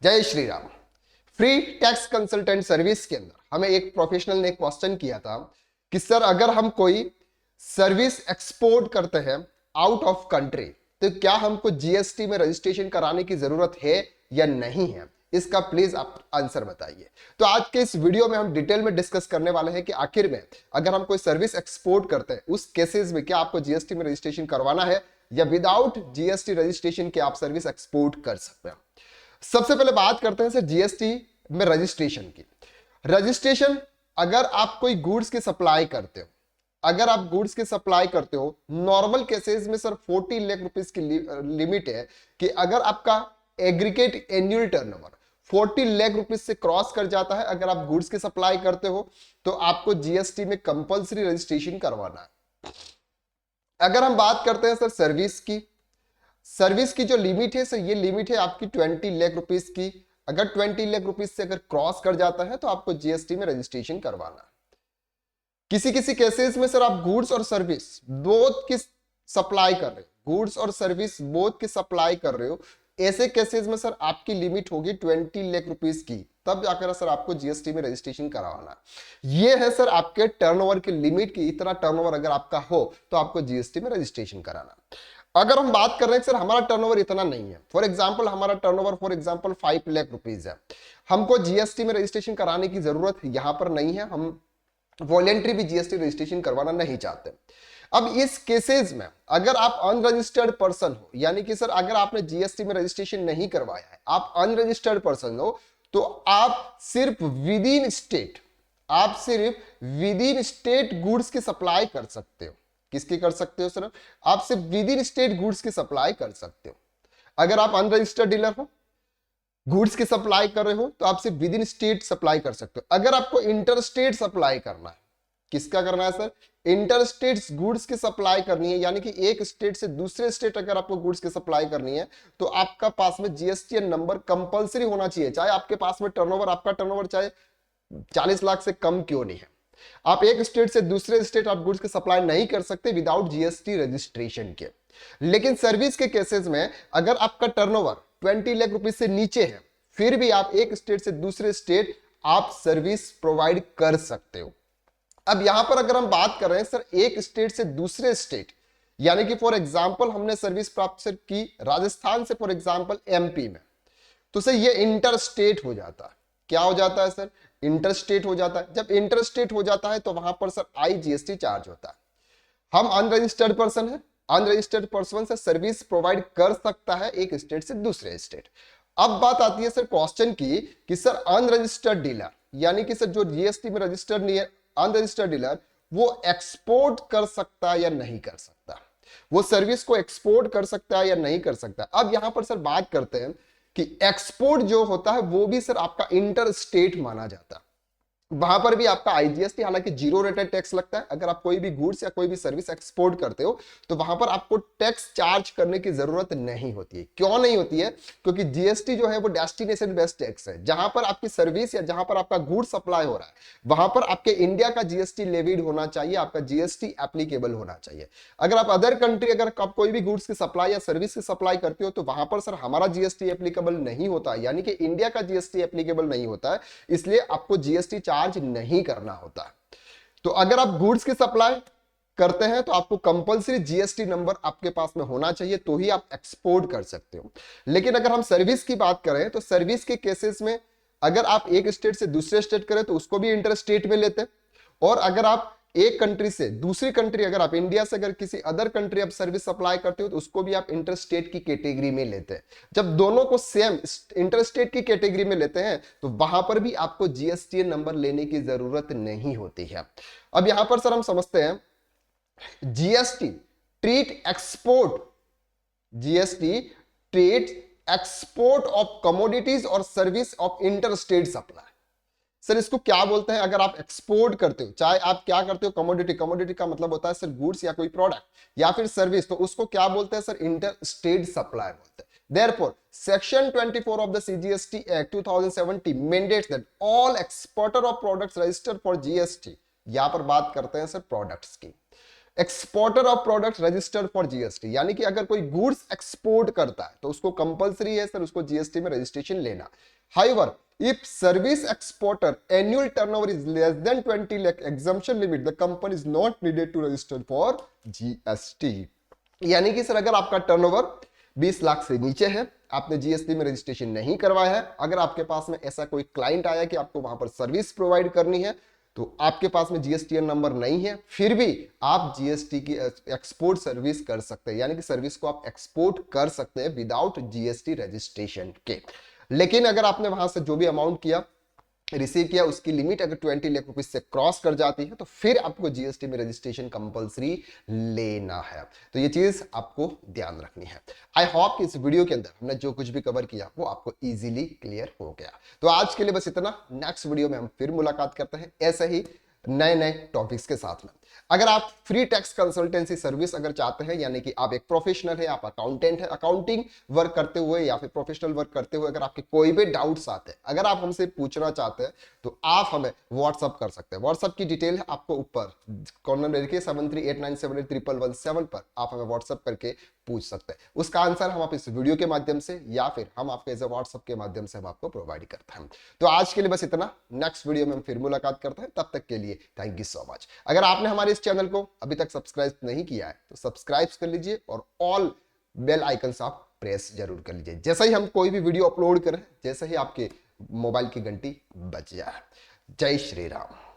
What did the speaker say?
जय Shri Ram. Free tax consultant service के अंदर हमें एक प्रोफेशनल ने क्वेश्चन किया था कि सर अगर हम कोई सर्विस एक्सपोर्ट करते हैं आउट ऑफ कंट्री तो क्या हमको जीएसटी में रजिस्ट्रेशन कराने की जरूरत है या नहीं है। इसका प्लीज आप आंसर बताइए। तो आज के इस वीडियो में हम डिटेल में डिस्कस करने वाले हैं कि आखिर में अगर हम कोई सर्विस एक्सपोर्ट करते हैं उस केसेस में क्या आपको जीएसटी में रजिस्ट्रेशन करवाना है या विदाउट जीएसटी रजिस्ट्रेशन के आप सर्विस एक्सपोर्ट कर सकते हैं। सबसे पहले बात करते हैं सर जीएसटी में रजिस्ट्रेशन की। रजिस्ट्रेशन अगर आप कोई गुड्स की सप्लाई करते हो, अगर आप गुड्स की सप्लाई करते हो नॉर्मल केसेस में सर 40 लाख रुपीस की लिमिट है कि अगर आपका aggregate annual turnover 40 lakh rupees से क्रॉस कर जाता है, अगर आप गुड्स की सप्लाई करते हो तो आपको जीएसटी में कंपलसरी रजिस्ट्रेशन करवाना है। अगर हम बात करते हैं सर सर्विस की जो लिमिट है सर ये लिमिट है आपकी 20 लाख रुपीस की। अगर 20 लाख रुपीस से अगर क्रॉस कर जाता है तो आपको जीएसटी में रजिस्ट्रेशन करवाना है। किसी किसी केसेस में सर आप गुड्स और सर्विस बोथ की सप्लाई कर रहे हो, गुड्स और सर्विस बोथ की सप्लाई कर रहे हो, ऐसे केसेस में सर आपकी लिमिट होगी 20 लाख रुपीस की, तब जाकर सर आपको जीएसटी में रजिस्ट्रेशन करवाना है। ये है सर आपके टर्नओवर की लिमिट की, इतना टर्नओवर अगर आपका हो तो आपको जीएसटी में रजिस्ट्रेशन कराना। अगर हम बात कर रहे हैं सर हमारा टर्नओवर इतना नहीं है, फॉर एग्जांपल हमारा टर्नओवर 5 लाख रुपीस है, हमको जीएसटी में रजिस्ट्रेशन कराने की जरूरत यहां पर नहीं है, हम वॉलेंट्री भी जीएसटी रजिस्ट्रेशन करवाना नहीं चाहते। अब इस केसेस में अगर आप अनरजिस्टर्ड पर्सन हो, यानी कि सर अगर आपने जीएसटी में रजिस्ट्रेशन नहीं करवाया है, आप अनरजिस्टर्ड पर्सन हो, तो आप सिर्फ विद इन स्टेट गुड्स की सप्लाई कर सकते हो। किसकी कर सकते हो सर? आप सिर्फ विद इन स्टेट गुड्स की सप्लाई कर सकते हो। अगर आप अनरजिस्टर्ड डीलर हो, गुड्स की सप्लाई कर रहे हो, तो आप सिर्फ विद इन स्टेट सप्लाई कर सकते हो। अगर आपको इंटर स्टेट सप्लाई करना है, किसका करना है सर? इंटर स्टेट गुड्स की सप्लाई करनी है, यानी कि एक स्टेट से दूसरे स्टेट अगर आपको गुड्स की सप्लाई करनी है तो आपका पास में जीएसटी नंबर कंपलसरी होना चाहिए, चाहे आपके पास में आपका टर्नओवर चाहे 40 लाख से कम क्यों नहीं है। आप एक स्टेट से दूसरे स्टेट आप गुड्स की सप्लाई नहीं कर सकते विदाउट जीएसटी रजिस्ट्रेशन के। लेकिन सर्विस के केसेस में अगर आपका टर्नओवर 20 लाख रुपए से नीचे है, फिर भी आप एक स्टेट से दूसरे स्टेट आप सर्विस प्रोवाइड कर सकते हो। अब यहां पर अगर हम बात कर रहे हैं सर एक स्टेट से दूसरे स्टेट, यानी कि फॉर एग्जांपल हमने सर्विस प्राप्त की राजस्थान से फॉर एग्जांपल एमपी में, तो सर ये इंटर स्टेट हो जाता है। क्या हो जाता है सर? इंटर स्टेट हो जाता है। जब इंटर स्टेट हो जाता है तो वहां पर सर आईजीएसटी चार्ज होता है। हम अनरजिस्टर्ड पर्सन है, अनरजिस्टर्ड पर्सन से सर्विस प्रोवाइड कर सकता है एक स्टेट से दूसरे स्टेट। अब बात आती है सर क्वेश्चन की कि सर अनरजिस्टर्ड डीलर, यानी कि सर जो जीएसटी में रजिस्टर्ड नहीं है, अनरजिस्टर्ड डीलर वो एक्सपोर्ट कर सकता है या नहीं कर सकता, वो सर्विस को एक्सपोर्ट कर सकता है या नहीं कर सकता। अब यहां पर सर बात करते हैं कि एक्सपोर्ट जो होता है वो भी सर आपका इंटर स्टेट माना जाता है। वहां पर भी आपका आईजीएसटी हालांकि जीरो रेटेड टैक्स लगता है। अगर आप कोई भी गुड्स या कोई भी सर्विस एक्सपोर्ट करते हो तो वहां पर आपको टैक्स चार्ज करने की जरूरत नहीं होती है। क्यों नहीं होती है? क्योंकि जीएसटी जो है वो डेस्टिनेशन बेस्ड टैक्स है। जहां पर आपकी सर्विस या जहां पर आपका गुड्स सप्लाई हो रहा है वहां पर आपके इंडिया का जीएसटी लेविड होना चाहिए, आपका जीएसटी एप्लीकेबल होना चाहिए। अगर आप अदर कंट्री अगर आप कोई भी गुड्स की सप्लाई या सर्विस की सप्लाई करते हो तो वहां पर सर हमारा जीएसटी एप्लीकेबल नहीं होता, यानी कि इंडिया का जीएसटी एप्लीकेबल नहीं होता है, इसलिए आपको जीएसटी चार्ज नहीं करना होता। तो अगर आप गुड्स की सप्लाई करते हैं तो आपको कंपलसरी जीएसटी नंबर आपके पास में होना चाहिए, तो ही आप एक्सपोर्ट कर सकते हो। लेकिन अगर हम सर्विस की बात करें तो सर्विस के केसेस में अगर आप एक स्टेट से दूसरे स्टेट करें तो उसको भी इंटर स्टेट में लेते हैं, और अगर आप एक कंट्री से दूसरी कंट्री, अगर आप इंडिया से अगर किसी अदर कंट्री आप सर्विस सप्लाई करते हो तो उसको भी आप इंटर स्टेट की कैटेगरी में लेते हैं। जब दोनों को सेम इंटर स्टेट की कैटेगरी में लेते हैं तो वहां पर भी आपको जीएसटी नंबर लेने की जरूरत नहीं होती है। अब यहां पर सर हम समझते हैं GST treat export of commodities और service of inter state supply. Sir इसको क्या बोलते हैं? अगर आप एक्सपोर्ट करते हो, चाहे आप क्या करते हो, कमोडिटी का मतलब होता है सर गुड्स या कोई प्रोडक्ट या फिर सर्विस, तो उसको क्या बोलते हैं सर? इंटर स्टेट सप्लाई बोलते हैं। Therefore, Section 24 of the CGST Act 2070 mandates that all exporter of products registered for GST, यहां पर बात करते हैं सर प्रोडक्ट्स की, exporter of product registered for GST, यानी कि अगर कोई गुड्स एक्सपोर्ट करता है तो उसको कंपलसरी है सर उसको जीएसटी में रजिस्ट्रेशन लेना। However if service exporter annual turnover is less than 20 lakh exemption limit, the company is not needed to register for GST. यानी कि सर अगर आपका टर्नओवर 20 लाख से नीचे है, आपने जीएसटी में रजिस्ट्रेशन नहीं करवाया है, अगर आपके पास में ऐसा कोई क्लाइंट आया कि आपको वहां पर सर्विस प्रोवाइड करनी है, तो आपके पास में जीएसटीएन नंबर नहीं है, फिर भी आप जीएसटी की एक्सपोर्ट सर्विस कर सकते हैं, यानी कि सर्विस को आप एक्सपोर्ट कर सकते हैं विदाउट जीएसटी रजिस्ट्रेशन के। लेकिन अगर आपने वहां से जो भी अमाउंट किया रिसीव किया उसकी लिमिट अगर 20 लाख रुपीज से क्रॉस कर जाती है तो फिर आपको जीएसटी में रजिस्ट्रेशन कंपलसरी लेना है। तो ये चीज आपको ध्यान रखनी है। आई होप कि इस वीडियो के अंदर हमने जो कुछ भी कवर किया वो आपको इजीली क्लियर हो गया। तो आज के लिए बस इतना, नेक्स्ट वीडियो में हम फिर मुलाकात करते हैं ऐसे ही नए नए टॉपिक्स के साथ में। अगर आप फ्री टैक्स कंसल्टेंसी सर्विस अगर चाहते हैं, यानी कि आप एक प्रोफेशनल है, आप अकाउंटेंट है, अकाउंटिंग वर्क करते हुए या फिर प्रोफेशनल वर्क करते हुए अगर आपके कोई भी डाउट्स आते हैं, अगर आप हमसे पूछना चाहते हैं तो आप हमें व्हाट्सअप कर सकते हैं। व्हाट्सअप की डिटेल है आपको ऊपर कॉर्नर में देखिए 7389781117 पर आप हमें व्हाट्सअप करके पूछ सकते हैं। उसका आंसर हम आप इस वीडियो के माध्यम से या फिर हम आपके व्हाट्सअप के माध्यम से हम आपको प्रोवाइड करते हैं। तो आज के लिए बस इतना, नेक्स्ट वीडियो में हम फिर मुलाकात करते हैं। तब तक के लिए थैंक यू सो मच। अगर आपने हमारे इस चैनल को अभी तक सब्सक्राइब नहीं किया है तो सब्सक्राइब कर लीजिए और ऑल बेल आइकन्स आप प्रेस जरूर कर लीजिए। जैसे ही हम कोई भी वीडियो अपलोड करें, जैसे ही आपके मोबाइल की घंटी बज जाए। जय श्री राम।